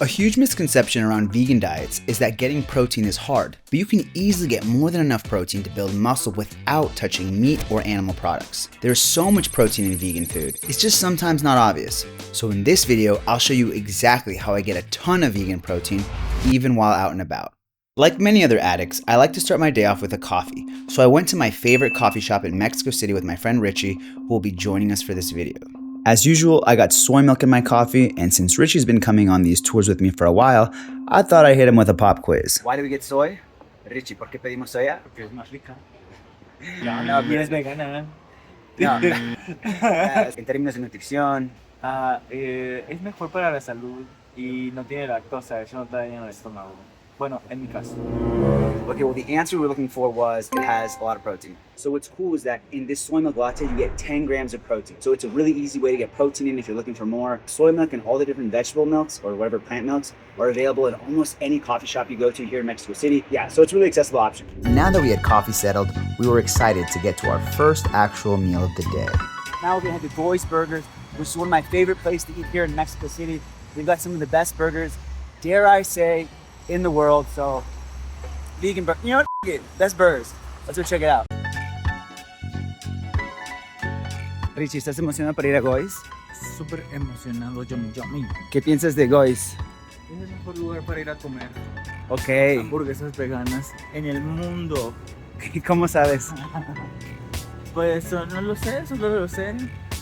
A huge misconception around vegan diets is that getting protein is hard, but you can easily get more than enough protein to build muscle without touching meat or animal products. There's so much protein in vegan food, it's just sometimes not obvious. So in this video, I'll show you exactly how I get a ton of vegan protein, even while out and about. Like many other addicts, I like to start my day off with a coffee, so I went to my favorite coffee shop in Mexico City with my friend Richie, who will be joining us for this video. As usual, I got soy milk in my coffee, and since Richie's been coming on these tours with me for a while, I thought I'd hit him with a pop quiz. Why do we get soy? Richie, ¿por qué pedimos soya? Porque es más rica. No, es vegana. No. En términos de nutrición. Es mejor para la salud y no tiene lactosa, eso no te daña el estómago. Bueno, en mi caso. Okay, well, the answer we were looking for was it has a lot of protein. So what's cool is that in this soy milk latte, you get 10 grams of protein. So it's a really easy way to get protein in if you're looking for more. Soy milk and all the different vegetable milks or whatever plant milks are available at almost any coffee shop you go to here in Mexico City. Yeah, so it's a really accessible option. Now that we had coffee settled, we were excited to get to our first actual meal of the day. Now we're gonna have the Goy's Burgers, which is one of my favorite places to eat here in Mexico City. We've got some of the best burgers, dare I say, in the world. So vegan burger, you know what, best burgers. Let's go check it out. Richie, ¿estás emocionado para ir a Goy's? Súper emocionado, yummy. ¿Qué piensas de Goy's? Es el mejor lugar para ir a comer Ok. hamburguesas veganas en el mundo. ¿Cómo sabes? Pues no lo sé, solo lo sé.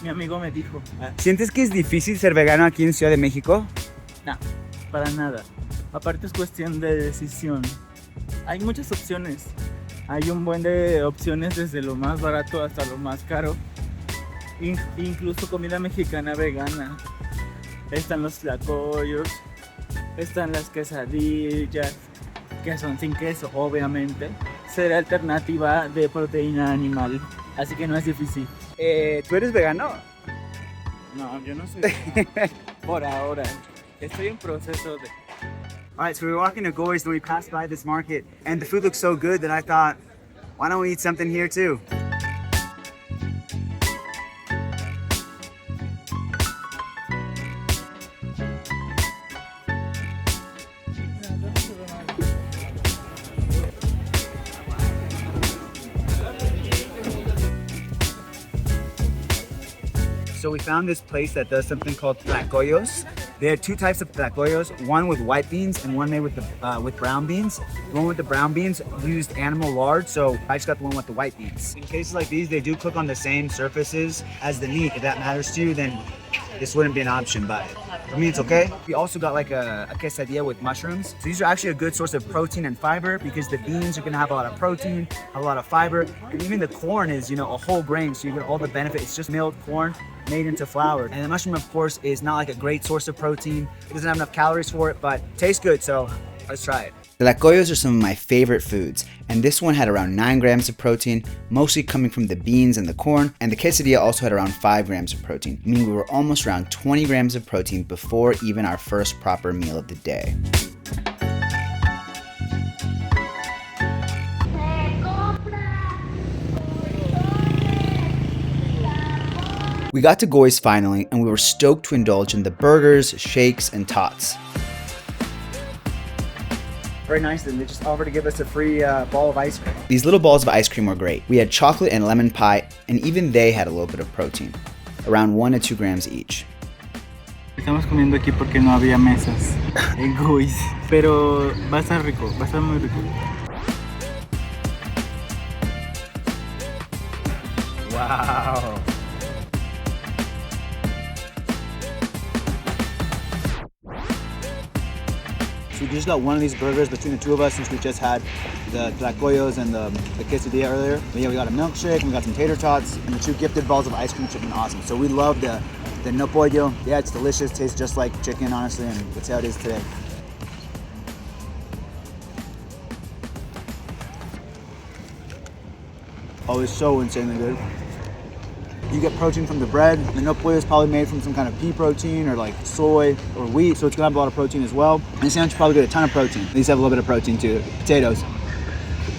Mi amigo me dijo. ¿Sientes que es difícil ser vegano aquí en Ciudad de México? No, para nada. Aparte es cuestión de decisión. Hay muchas opciones. Hay un buen de opciones desde lo más barato hasta lo más caro. Incluso comida mexicana vegana. Están los takoyos, están las quesadillas, que son sin queso, obviamente. Será alternativa de proteína animal, así que no es difícil. ¿Tú eres vegano? No, yo no soy vegano. Por ahora. Estoy en proceso de... Alright, so we were walking to Goy's and we passed by this market and the food looked so good that I thought, why don't we eat something here too? So we found this place that does something called takoyos. They had two types of takoyos, one with white beans and one made with brown beans. The one with the brown beans used animal lard, so I just got the one with the white beans. In cases like these, they do cook on the same surfaces as the meat. If that matters to you, then this wouldn't be an option, but for me, it's okay. We also got like a quesadilla with mushrooms. So these are actually a good source of protein and fiber because the beans are gonna have a lot of protein, have a lot of fiber, and even the corn is, a whole grain, so you get all the benefit. It's just milled corn made into flour. And the mushroom, of course, is not like a great source of protein. It doesn't have enough calories for it, but tastes good, so let's try it. The takoyos are some of my favorite foods, and this one had around 9 grams of protein, mostly coming from the beans and the corn, and the quesadilla also had around 5 grams of protein, meaning we were almost around 20 grams of protein before even our first proper meal of the day. We got to Goy's finally, and we were stoked to indulge in the burgers, shakes, and tots. Very nice, and they just offered to give us a free ball of ice cream. These little balls of ice cream were great. We had chocolate and lemon pie, and even they had a little bit of protein, around 1 to 2 grams each. Estamos comiendo aquí porque no había mesas en Goy's, pero va a estar rico, va a estar muy rico. Wow. We just got one of these burgers between the two of us since we just had the takoyos and the quesadilla earlier. But yeah, we got a milkshake, and we got some tater tots, and the 2 gifted balls of ice cream chicken. Awesome. So we love the no pollo. Yeah, it's delicious. Tastes just like chicken, honestly, and that's how it is today. Oh, it's so insanely good. You get protein from the bread. The no pollo is probably made from some kind of pea protein or like soy or wheat, so it's gonna have a lot of protein as well. And the sandwich probably get a ton of protein. These have a little bit of protein too. Potatoes.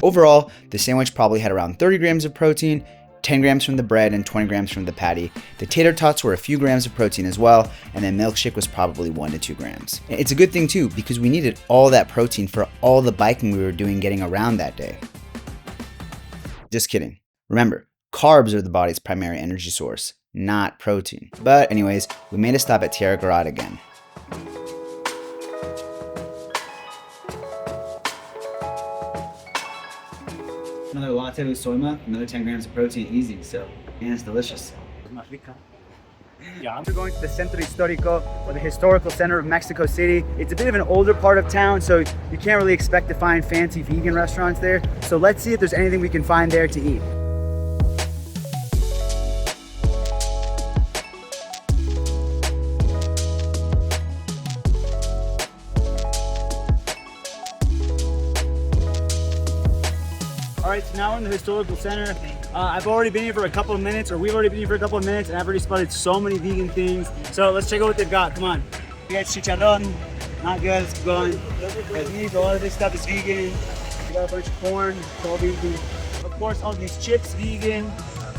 Overall, the sandwich probably had around 30 grams of protein, 10 grams from the bread and 20 grams from the patty. The tater tots were a few grams of protein as well, and then milkshake was probably 1 to 2 grams. It's a good thing too, because we needed all that protein for all the biking we were doing getting around that day. Just kidding. Remember, carbs are the body's primary energy source, not protein. But anyways, we made a stop at Tierra Grande again. Another latte with soy milk, another 10 grams of protein, easy, so, and it's delicious. Más rica. We're going to the Centro Histórico, or the historical center of Mexico City. It's a bit of an older part of town, so you can't really expect to find fancy vegan restaurants there. So let's see if there's anything we can find there to eat. All right, so now we're in the historical center. I've already been here for a couple of minutes, or we've already been here for a couple of minutes, and I've already spotted so many vegan things. So let's check out what they've got. Come on. We got chicharrón, not good. Let's keep going. A lot of this stuff is vegan. We got a bunch of corn, it's all vegan. Of course, all these chips, vegan.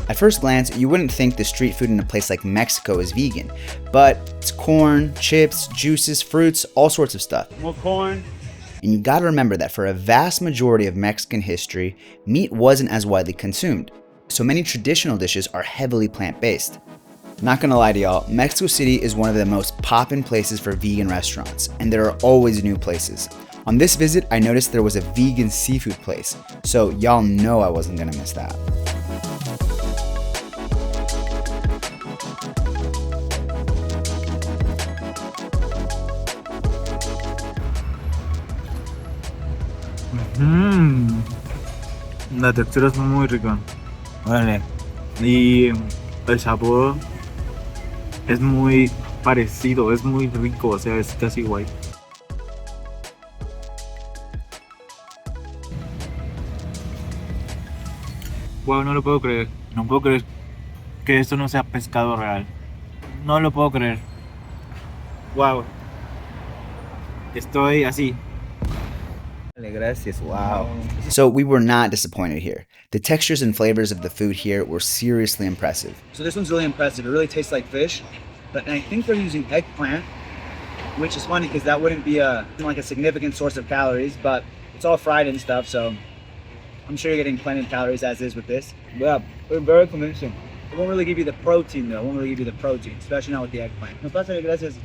At first glance, you wouldn't think the street food in a place like Mexico is vegan, but it's corn, chips, juices, fruits, all sorts of stuff. More corn. And you gotta remember that for a vast majority of Mexican history, meat wasn't as widely consumed, so many traditional dishes are heavily plant-based. Not gonna lie to y'all, Mexico City is one of the most poppin' places for vegan restaurants, and there are always new places. On this visit, I noticed there was a vegan seafood place, so y'all know I wasn't gonna miss that. La textura es muy rica. Vale. Y el sabor es muy parecido, es muy rico, o sea, es casi igual. Wow, no lo puedo creer. No puedo creer que esto no sea pescado real. No lo puedo creer. Wow. Estoy así. Gracias, wow. So we were not disappointed here. The textures and flavors of the food here were seriously impressive. So this one's really impressive. It really tastes like fish, but I think they're using eggplant, which is funny because that wouldn't be like a significant source of calories, but it's all fried and stuff, so I'm sure you're getting plenty of calories as is with this. Yeah, they're very convincing. It won't really give you the protein though. It won't really give you the protein, especially not with the eggplant. No pasa, gracias.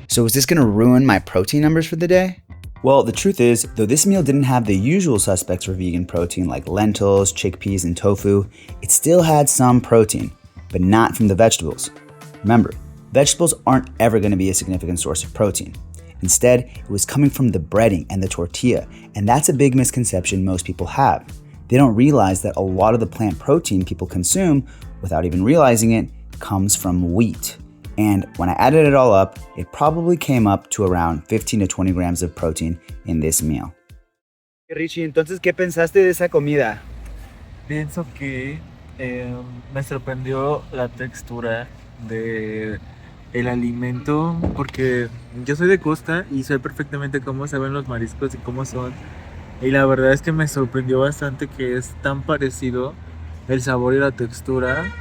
So is this gonna ruin my protein numbers for the day? Well, the truth is, though this meal didn't have the usual suspects for vegan protein like lentils, chickpeas, and tofu, it still had some protein, but not from the vegetables. Remember, vegetables aren't ever going to be a significant source of protein. Instead, it was coming from the breading and the tortilla, and that's a big misconception most people have. They don't realize that a lot of the plant protein people consume, without even realizing it, comes from wheat. And when I added it all up, it probably came up to around 15 to 20 grams of protein in this meal. Richie, entonces, ¿qué pensaste de esa comida? Pienso que me sorprendió la textura de el alimento, porque yo soy de costa y sé perfectamente cómo se ven los mariscos y cómo son. Y la verdad es que me sorprendió bastante que es tan parecido el sabor y la textura.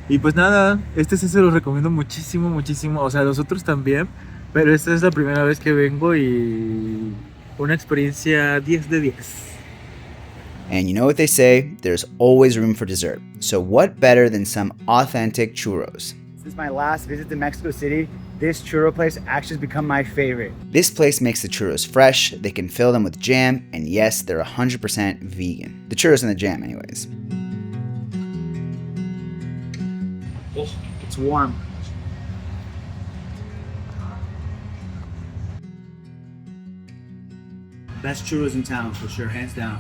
Y pues nada, este sí se los recomiendo muchísimo, muchísimo. O sea, los otros también, pero esta es la primera vez que vengo y una experiencia 10 de 10. And you know what they say, there's always room for dessert. So what better than some authentic churros? Since my last visit to Mexico City, this churro place actually has become my favorite. This place makes the churros fresh, they can fill them with jam, and yes, they're 100% vegan. The churros and the jam anyways. Oh, it's warm. Best churros in town for sure, hands down.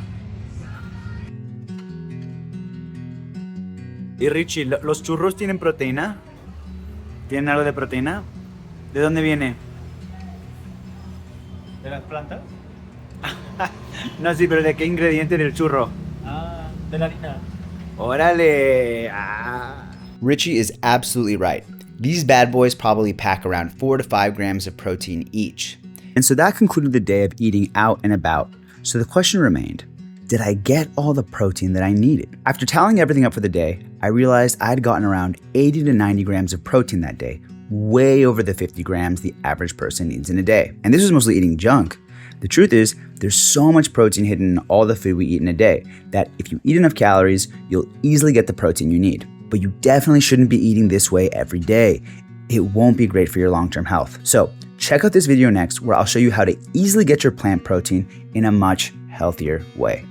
Y Richie, ¿los churros tienen proteína? ¿Tienen algo de proteína? ¿De dónde viene? ¿De las plantas? No, sí, pero ¿de qué ingrediente del churro? Ah, de la harina. Órale. Ah. Richie is absolutely right. These bad boys probably pack around 4 to 5 grams of protein each. And so that concluded the day of eating out and about. So the question remained, did I get all the protein that I needed? After tallying everything up for the day, I realized I'd gotten around 80 to 90 grams of protein that day, way over the 50 grams the average person needs in a day. And this was mostly eating junk. The truth is, there's so much protein hidden in all the food we eat in a day that if you eat enough calories, you'll easily get the protein you need. But you definitely shouldn't be eating this way every day. It won't be great for your long-term health. So check out this video next where I'll show you how to easily get your plant protein in a much healthier way.